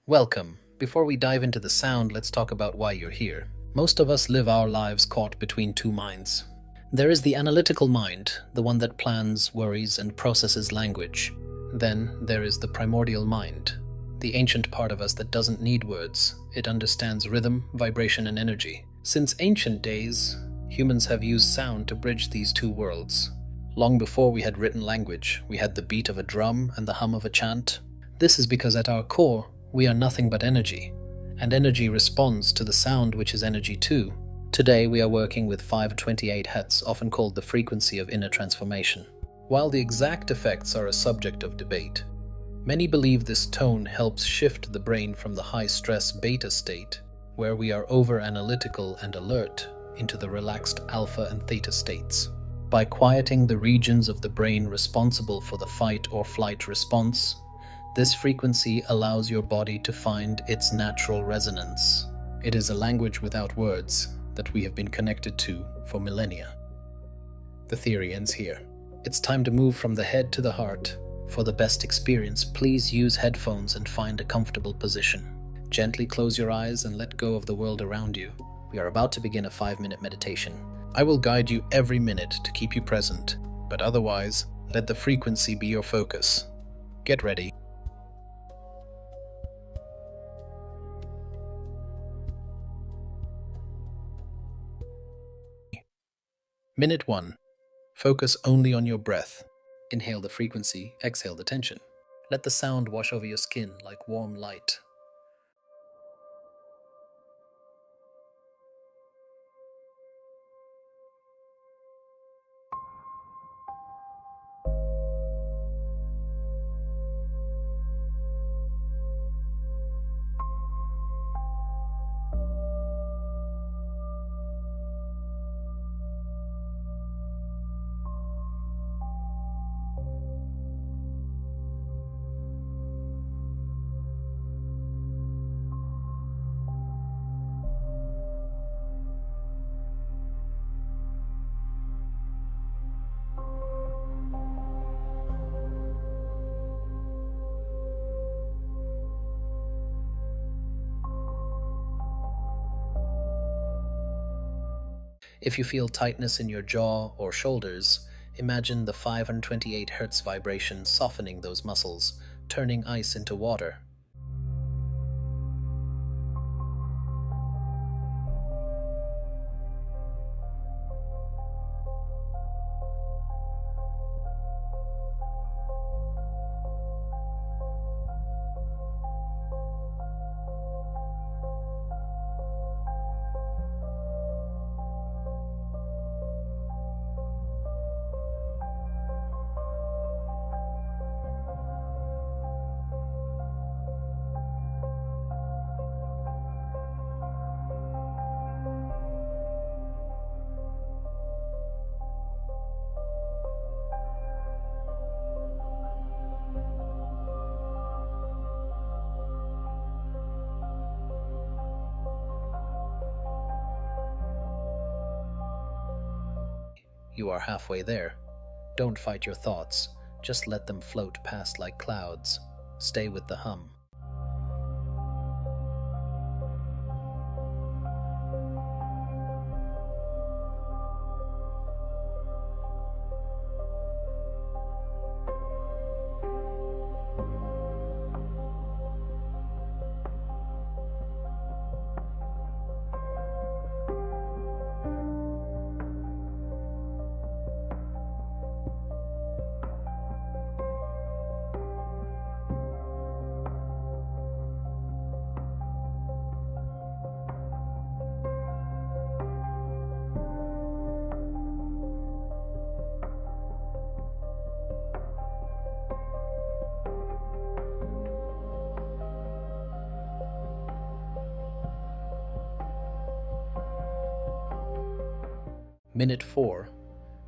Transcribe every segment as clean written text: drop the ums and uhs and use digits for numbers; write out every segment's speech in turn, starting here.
Welcome. Before we dive into the sound, let's talk about why you're here. Most of us live our lives caught between two minds. There is the analytical mind, the one that plans, worries, and processes language. Then there is the primordial mind, the ancient part of us that doesn't need words. It understands rhythm, vibration, and energy. Since ancient days, humans have used sound to bridge these two worlds. Long before we had written language, we had the beat of a drum and the hum of a chant. This is because at our core, we are nothing but energy, and energy responds to the sound, which is energy too. Today we are working with 528 Hz, often called the frequency of inner transformation. While the exact effects are a subject of debate, many believe this tone helps shift the brain from the high-stress beta state, where we are over-analytical and alert, into the relaxed alpha and theta states. By quieting the regions of the brain responsible for the fight or flight response, this frequency allows your body to find its natural resonance. It is a language without words that we have been connected to for millennia. The theory ends here. It's time to move from the head to the heart. For the best experience, please use headphones and find a comfortable position. Gently close your eyes and let go of the world around you. We are about to begin a 5-minute meditation. I will guide you every minute to keep you present, but otherwise, let the frequency be your focus. Get ready. Minute 1. Focus only on your breath. Inhale the frequency, exhale the tension. Let the sound wash over your skin like warm light. If you feel tightness in your jaw or shoulders, imagine the 528 Hz vibration softening those muscles, turning ice into water. You are halfway there. Don't fight your thoughts, just let them float past like clouds. Stay with the hum. Minute 4.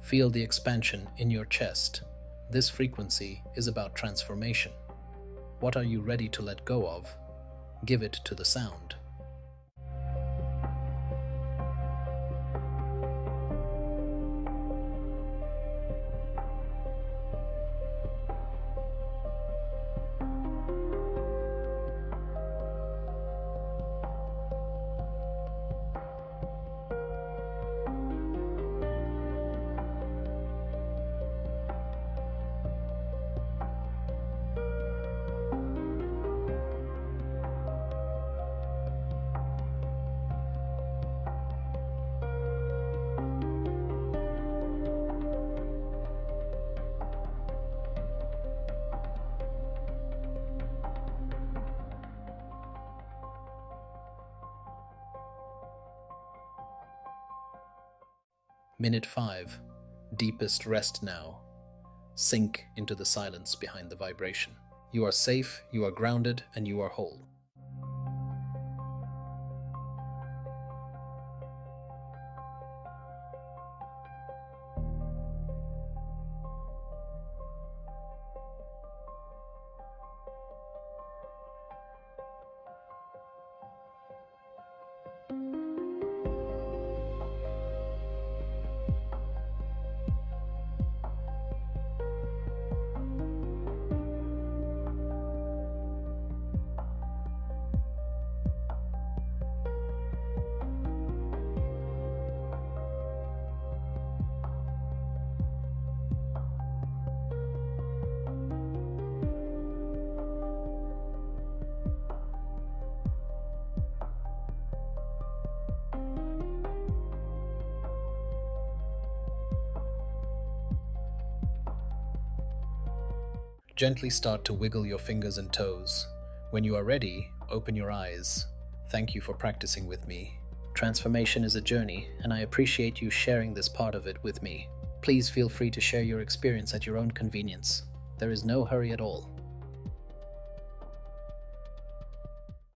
Feel the expansion in your chest. This frequency is about transformation. What are you ready to let go of? Give it to the sound. Minute 5. Deepest rest now. Sink into the silence behind the vibration. You are safe, you are grounded, and you are whole. Gently start to wiggle your fingers and toes. When you are ready, open your eyes. Thank you for practicing with me. Transformation is a journey, and I appreciate you sharing this part of it with me. Please feel free to share your experience at your own convenience. There is no hurry at all.